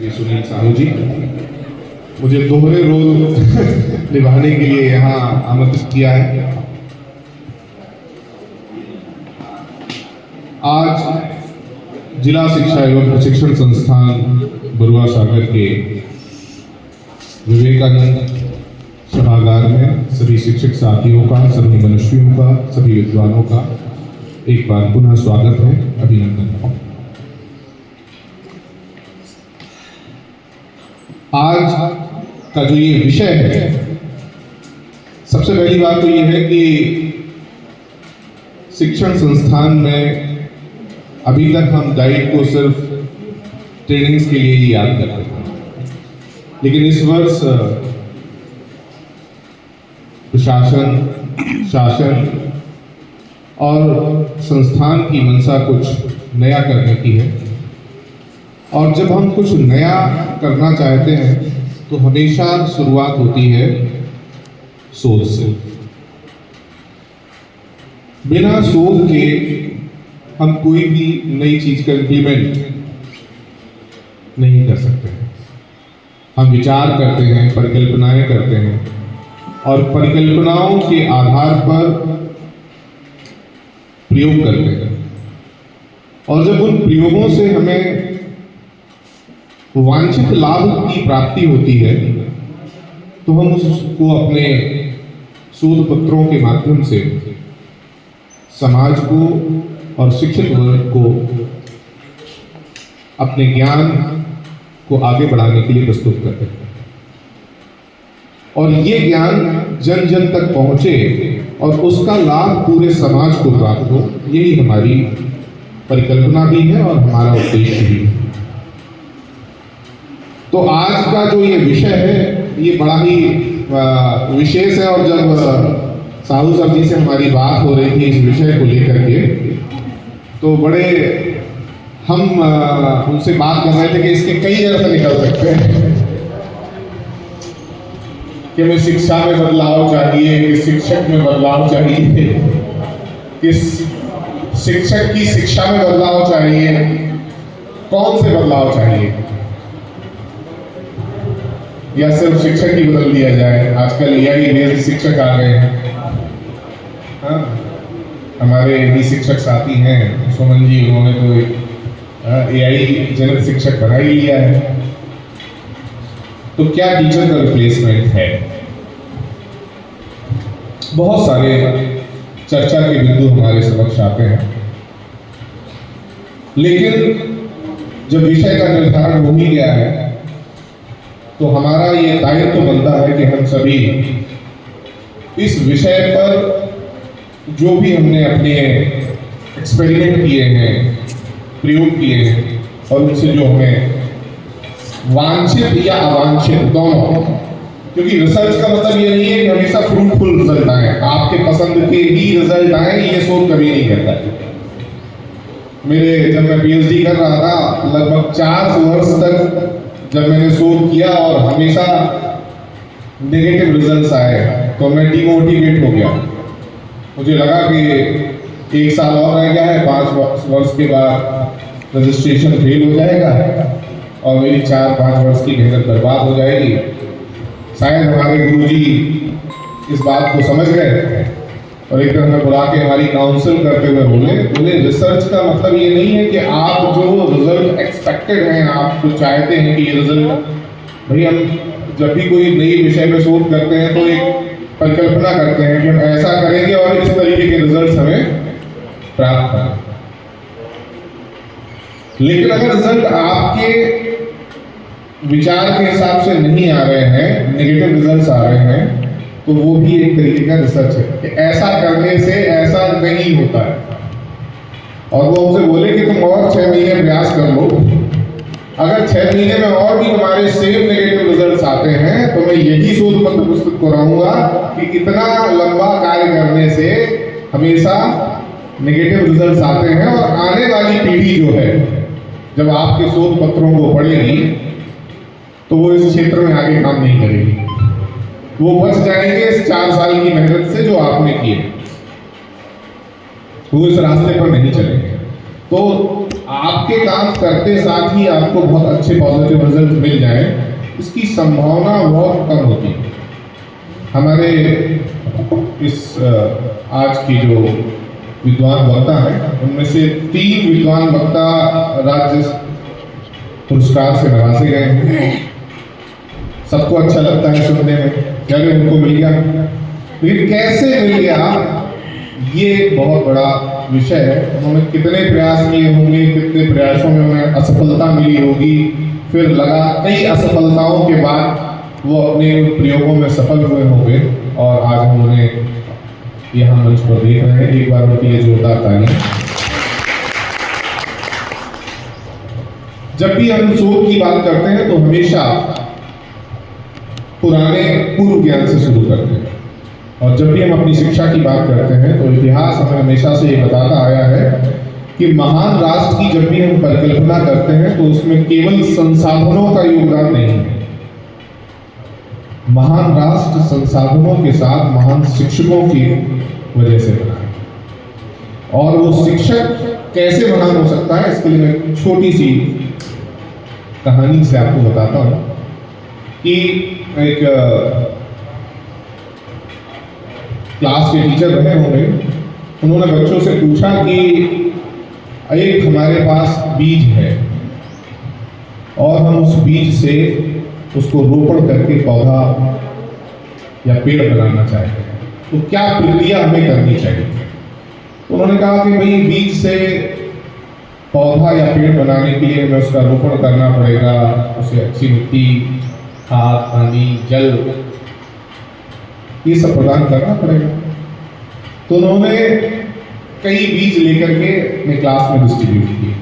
श्री सुनील साहू जी, मुझे दोहरे रोल निभाने के लिए यहाँ आमंत्रित किया है। आज जिला शिक्षा एवं प्रशिक्षण संस्थान बरुआ सागर के विवेकानंद सभागार में सभी शिक्षक साथियों का, सभी मनुष्यों का, सभी विद्वानों का एक बार पुनः स्वागत है, अभिनंदन। आज का जो ये विषय है, सबसे पहली बात तो ये है कि शिक्षण संस्थान में अभी तक हम गाइड को सिर्फ ट्रेनिंग्स के लिए ही याद करते हैं, लेकिन इस वर्ष प्रशासन, शासन और संस्थान की मंशा कुछ नया करने की है। और जब हम कुछ नया करना चाहते हैं तो हमेशा शुरुआत होती है शोध से। बिना शोध के हम कोई भी नई चीज का इम्प्लीमेंट नहीं कर सकते हैं। हम विचार करते हैं, परिकल्पनाएं करते हैं और परिकल्पनाओं के आधार पर प्रयोग करते हैं। और जब उन प्रयोगों से हमें वांछित लाभ की प्राप्ति होती है तो हम उसको अपने शोध पत्रों के माध्यम से समाज को और शिक्षित वर्ग को अपने ज्ञान को आगे बढ़ाने के लिए प्रस्तुत करते हैं। और ये ज्ञान जन जन तक पहुंचे और उसका लाभ पूरे समाज को प्राप्त हो, यही हमारी परिकल्पना भी है और हमारा उद्देश्य भी है। तो आज का जो ये विषय है ये बड़ा ही विशेष है। और जब साहू सर जी से हमारी बात हो रही थी इस विषय को लेकर के, तो बड़े हम उनसे बात कर रहे थे कि इसके कई अर्थ निकल सकते हैं, कि हमें शिक्षा में बदलाव चाहिए, कि शिक्षक में बदलाव चाहिए, कि शिक्षक की शिक्षा में बदलाव चाहिए, कौन से बदलाव चाहिए, या सिर्फ शिक्षक ही बदल दिया जाए। आजकल एआई बेस्ड शिक्षक आ गए हैं। हाँ, हमारे ही शिक्षक साथी हैं सुमन जी, उन्होंने तो एक एआई जनित शिक्षक बना ही लिया है। तो क्या टीचर का रिप्लेसमेंट है? बहुत सारे चर्चा के बिंदु हमारे समक्ष आते हैं, लेकिन जब विषय का निर्धारण हो ही गया है तो हमारा ये दायित्व तो बनता है कि हम सभी इस विषय पर जो भी हमने अपने एक्सपेरिमेंट किए हैं, प्रयोग किए हैं, और उनसे जो हमें वांछित या अवांछित दोनों, क्योंकि रिसर्च का मतलब ये नहीं है कि हमेशा फ्रूटफुल रिजल्ट आए, आपके पसंद के ही रिजल्ट आए, ये शोध कभी नहीं करता है। जब मैं पीएचडी कर रहा था, लगभग 4 वर्ष तक जब मैंने शोध किया और हमेशा नेगेटिव रिजल्ट्स आए तो मैं डिमोटिवेट हो गया। मुझे लगा कि 1 साल और रह गया है, 5 वर्ष के बाद रजिस्ट्रेशन फेल हो जाएगा और मेरी 4-5 वर्ष की मेहनत बर्बाद हो जाएगी। शायद हमारे गुरुजी इस बात को समझ गए और एक तरह में बुला के हमारी काउंसिल करते हुए बोले रिसर्च का मतलब ये नहीं है कि आप जो रिजल्ट एक्सपेक्टेड हैं, आप जो चाहते हैं कि ये रिजल्ट, भाई हम जब भी कोई नई विषय में शोध करते हैं तो एक परिकल्पना करते हैं कि हम ऐसा करेंगे और इस तरीके के रिजल्ट हमें प्राप्त करें। लेकिन अगर रिजल्ट आपके विचार के हिसाब से नहीं आ रहे हैं, नेगेटिव रिजल्ट्स आ रहे हैं, तो वो भी एक तरीके का रिसर्च है कि ऐसा करने से ऐसा नहीं होता है। और वो हमसे बोले कि तुम और 6 महीने प्रयास कर लो, अगर 6 महीने में और भी तुम्हारे सेम नेगेटिव रिजल्ट्स आते हैं तो मैं यही शोध पत्र प्रस्तुत कराऊंगा कि इतना लंबा कार्य करने से हमेशा नेगेटिव रिजल्ट्स आते हैं। और आने वाली पीढ़ी जो है, जब आपके शोध पत्रों को पढ़ेगी तो वो इस क्षेत्र में आगे काम नहीं करेगी, वो बच जाएंगे इस 4 साल की मेहनत से जो आपने की है, वो इस रास्ते पर नहीं चलेंगे। तो आपके काम करते साथ ही आपको बहुत अच्छे पॉजिटिव रिजल्ट मिल जाए, इसकी संभावना बहुत कम होती है। हमारे इस आज की जो विद्वान वक्ता हैं, उनमें से 3 विद्वान वक्ता राज्य पुरस्कार से नवाजे गए हैं। सबको अच्छा लगता है सुनने में, क्या उनको मिल गया, लेकिन कैसे मिल गया ये बहुत बड़ा विषय है। उन्होंने कितने प्रयास किए होंगे, कितने प्रयासों में उन्हें असफलता मिली होगी, फिर लगा कई असफलताओं के बाद वो अपने प्रयोगों में सफल हुए होंगे और आज हम उन्हें यहाँ मंच पर देख रहे हैं। एक बार उनके लिए जोरदार तालियां। जब भी हम शोध की बात करते हैं तो हमेशा पुराने पूर्व ज्ञान से शुरू करते हैं, और जब भी हम अपनी शिक्षा की बात करते हैं तो इतिहास हमें हमेशा से ये बताता आया है कि महान राष्ट्र की जब भी हम परिकल्पना करते हैं तो उसमें केवल संसाधनों का योगदान नहीं है। महान राष्ट्र संसाधनों के साथ महान शिक्षकों की वजह से बना है, और वो शिक्षक कैसे महान हो सकता है, इसके लिए मैं एक छोटी सी कहानी से आपको बताता हूँ कि एक क्लास के टीचर रहे होंगे, उन्होंने बच्चों से पूछा कि एक हमारे पास बीज है और हम उस बीज से उसको रोपण करके पौधा या पेड़ बनाना चाहते हैं, तो क्या प्रक्रिया हमें करनी चाहिए। तो उन्होंने कहा कि भाई बीज से पौधा या पेड़ बनाने के लिए हमें उसका रोपण करना पड़ेगा, उसे अच्छी मिट्टी, खाद, पानी, जल ये सब प्रदान करना पड़ेगा। तो उन्होंने कई बीज लेकर के अपने क्लास में डिस्ट्रीब्यूट किए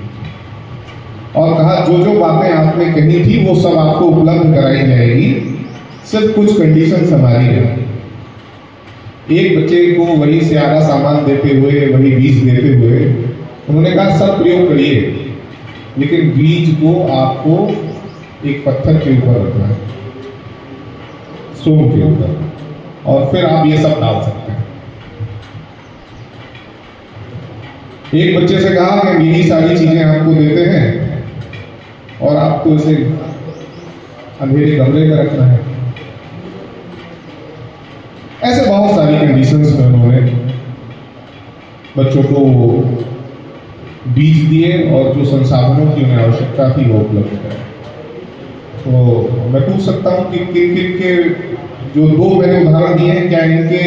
और कहा जो जो बातें आपने कही थी वो सब आपको उपलब्ध कराई जाएगी, सिर्फ कुछ कंडीशंस हमारी है। एक बच्चे को वही सारा सामान देते हुए, वही बीज देते हुए उन्होंने कहा सब प्रयोग करिए, लेकिन बीज को आपको एक पत्थर के ऊपर रखना है, स्टोन के ऊपर, और फिर आप ये सब डाल सकते हैं। एक बच्चे से कहा कि यही सारी चीजें आपको देते हैं और आपको इसे अंधेरे कमरे में रखना है। ऐसे बहुत सारी कंडीशंस में उन्होंने बच्चों को बीज दिए और जो संसाधनों की उन्हें आवश्यकता थी वो उपलब्ध कराए। तो मैं पूछ सकता हूँ कि किन किन के जो 2 मैंने उदाहरण दिए हैं, क्या इनके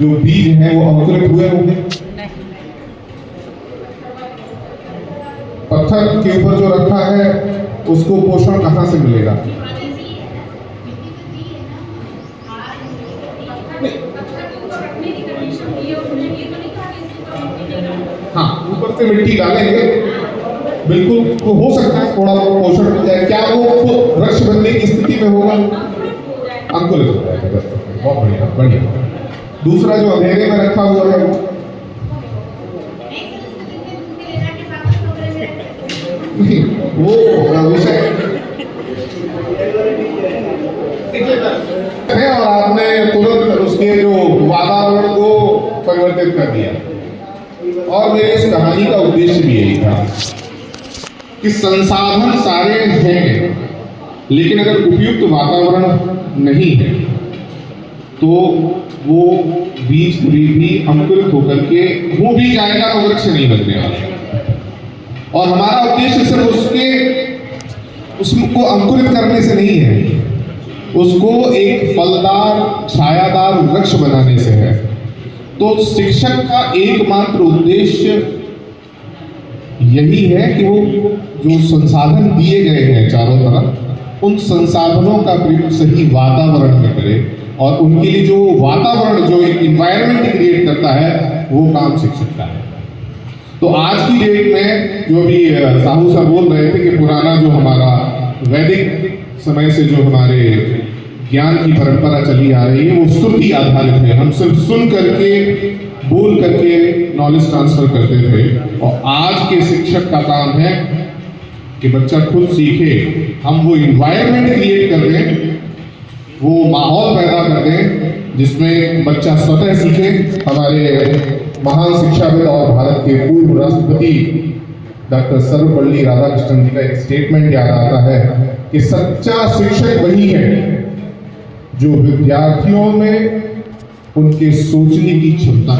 जो बीज हैं वो अंकुरित हुए होंगे? पत्थर के ऊपर जो रखा है उसको पोषण कहाँ से मिलेगा? हाँ, ऊपर से मिट्टी डालेंगे, बिल्कुल, तो हो सकता है थोड़ा बहुत पोषण मिल जाए। क्या वो वृक्ष बनने की स्थिति में होगा? अंकुरित हो जाएगा। बहुत बढ़िया, बढ़िया। दूसरा जो अंधेरे में रखा हुआ है वो विषय है, और आपने तुरंत उसके जो वातावरण को परिवर्तित कर दिया। और मेरे इस कहानी का उद्देश्य भी यही था कि संसाधन सारे हैं, लेकिन अगर उपयुक्त वातावरण नहीं है तो वो बीज भी अंकुरित होकर के वो भी जाएगा तो वृक्ष नहीं बनने वाला। और हमारा उद्देश्य सिर्फ उसको अंकुरित करने से नहीं है, उसको एक फलदार छायादार वृक्ष बनाने से है। तो शिक्षक का एकमात्र उद्देश्य यही है कि वो जो संसाधन दिए गए हैं चारों तरफ, उन संसाधनों का प्रयोग सही वातावरण में करे, और उनके लिए जो वातावरण, जो एक इन्वायरमेंट क्रिएट करता है, वो काम शिक्षक का है। तो आज की डेट में जो भी साहू साहब बोल रहे थे कि पुराना जो हमारा वैदिक समय से जो हमारे ज्ञान की परंपरा चली आ रही है वो श्रुति आधारित है। हम सिर्फ सुन करके, बोल करके नॉलेज ट्रांसफर करते थे, और आज के शिक्षक का काम है कि बच्चा खुद सीखे। हम वो इन्वायरमेंट क्रिएट कर दें, वो माहौल पैदा कर दें जिसमें बच्चा स्वतः सीखे। हमारे महान शिक्षाविद और भारत के पूर्व राष्ट्रपति डॉक्टर सर्वपल्ली राधाकृष्णन जी का एक स्टेटमेंट याद आता है कि सच्चा शिक्षक वही है जो विद्यार्थियों में उनके सोचने की क्षमता